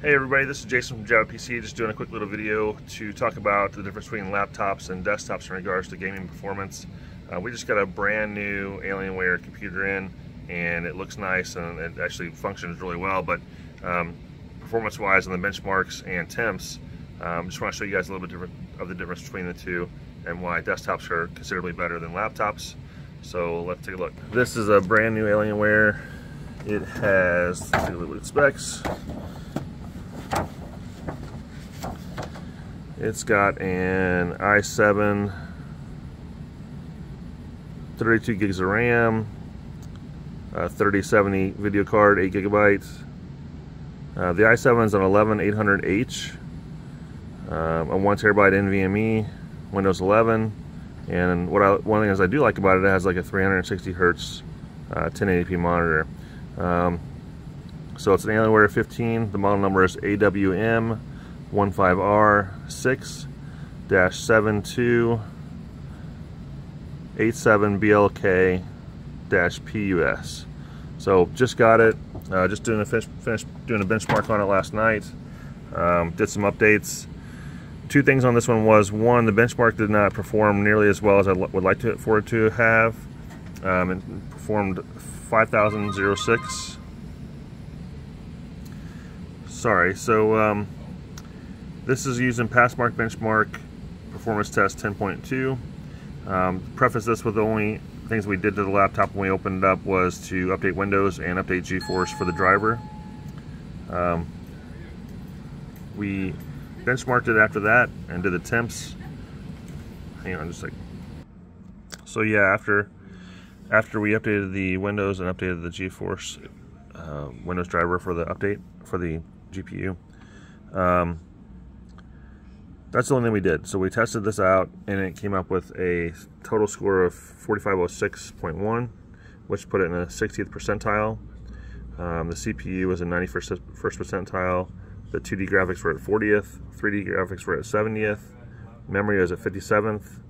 Hey everybody, this is Jason from Java PC, just doing a quick little video to talk about the difference between laptops and desktops in regards to gaming performance. We just got a brand new Alienware computer in, and it looks nice and it actually functions really well, but performance wise on the benchmarks and temps, just want to show you guys a little bit of the difference between the two and why desktops are considerably better than laptops. So let's take a look. This is a brand new Alienware. It has, let's take a look at specs. It's got an i7, 32 gigs of RAM, 3070 video card, 8 gigabytes. The i7 is an 11800H, a 1 terabyte NVMe, Windows 11, and one thing is I do like about it, it has like a 360 hertz 1080p monitor. So it's an Alienware 15. The model number is AWM15R6-7287BLK-PUS. So just got it. Just doing finished doing a benchmark on it last night. Did some updates. Two things on this one was, one, the benchmark did not perform nearly as well as I would like for it to have. It performed 5006. Sorry, so this is using Passmark benchmark performance test 10.2. Preface this with the only things we did to the laptop when we opened it up was to update Windows and update GeForce for the driver. We benchmarked it after that and did the temps. Hang on just a second. So yeah, after we updated the Windows and updated the GeForce Windows driver for the update for the GPU, that's the only thing we did. So we tested this out and it came up with a total score of 4506.1, which put it in the 60th percentile. The CPU was in 91st percentile. The 2D graphics were at 40th. 3D graphics were at 70th. Memory was at 57th.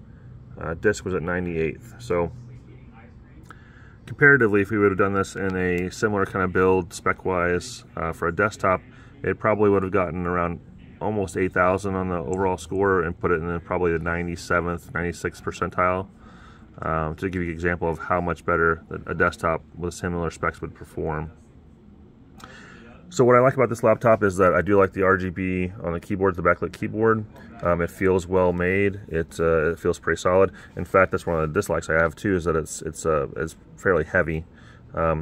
Disk was at 98th. So comparatively, if we would have done this in a similar kind of build spec-wise for a desktop, it probably would have gotten around almost 8,000 on the overall score and put it in probably the 97th, 96th percentile, to give you an example of how much better a desktop with similar specs would perform. So what I like about this laptop is that I do like the RGB on the keyboard, the backlit keyboard. It feels well made. It feels pretty solid. In fact, that's one of the dislikes I have too, is that it's fairly heavy.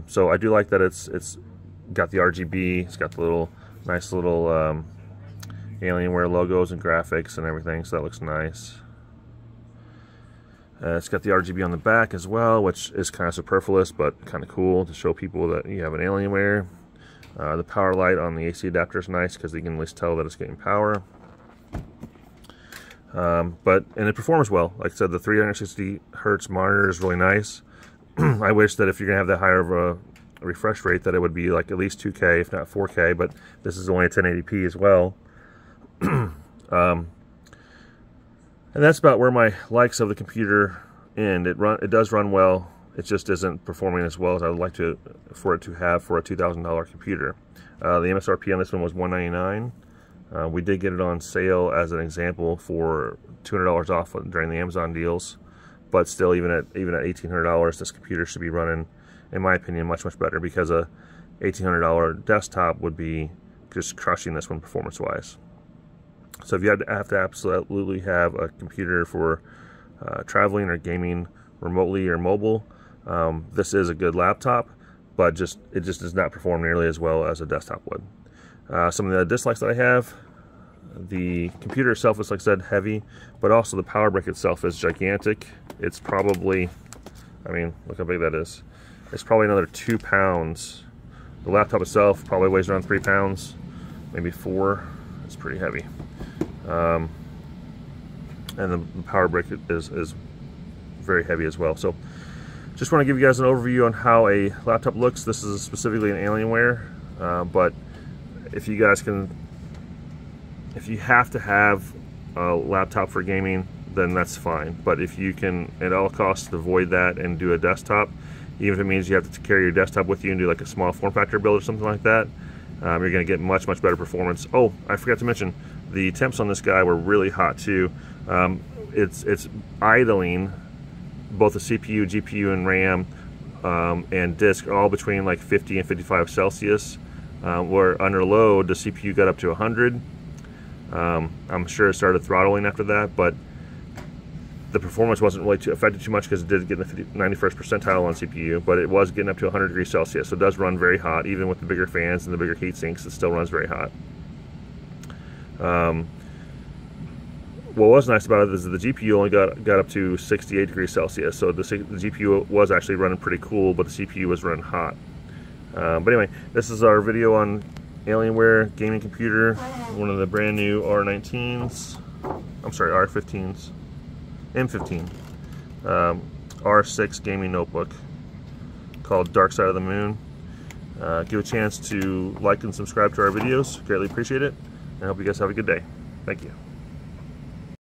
So I do like that it's got the RGB. It's got the nice little Alienware logos and graphics and everything, so that looks nice. It's got the RGB on the back as well, which is kind of superfluous but kind of cool to show people that you have an Alienware. The power light on the AC adapter is nice because you can at least tell that it's getting power. And it performs well. Like I said, the 360 hertz monitor is really nice. I wish that if you're gonna have that higher of a refresh rate, that it would be like at least 2K, if not 4K. But this is only a 1080p as well. And that's about where my likes of the computer end. It does run well. It just isn't performing as well as I would like for it to have for a $2,000 computer. The MSRP on this one was $199. We did get it on sale as an example for $200 off during the Amazon deals, but still, even at $1,800, this computer should be running, in my opinion, much better, because a $1,800 desktop would be just crushing this one performance-wise. So if you have to absolutely have a computer for traveling or gaming remotely or mobile, this is a good laptop, but it just does not perform nearly as well as a desktop would. Some of the dislikes that I have: the computer itself is, like I said, heavy, but also the power brick itself is gigantic. It's probably, I mean, look how big that is. It's probably another 2 pounds. The laptop itself probably weighs around 3 pounds, maybe 4. It's pretty heavy. And the power brick is very heavy as well. So just want to give you guys an overview on how a laptop looks. This is specifically an Alienware, but if you have to have a laptop for gaming, then that's fine. But if you can at all costs avoid that and do a desktop, even if it means you have to carry your desktop with you and do like a small form factor build or something like that, you're going to get much better performance. Oh, I forgot to mention, the temps on this guy were really hot too. It's idling both the CPU, GPU, and RAM and disk all between like 50 and 55 Celsius. Where under load the CPU got up to 100. I'm sure it started throttling after that, but the performance wasn't really affected too much because it did get in the 91st percentile on CPU, but it was getting up to 100 degrees Celsius, so it does run very hot. Even with the bigger fans and the bigger heat sinks, it still runs very hot. What was nice about it is that the GPU only got up to 68 degrees Celsius, so the GPU was actually running pretty cool, but the CPU was running hot. But anyway, this is our video on Alienware gaming computer, one of the brand new R19s, I'm sorry, R15s, M15, R6 gaming notebook called Dark Side of the Moon. Give a chance to like and subscribe to our videos, greatly appreciate it, and I hope you guys have a good day. Thank you.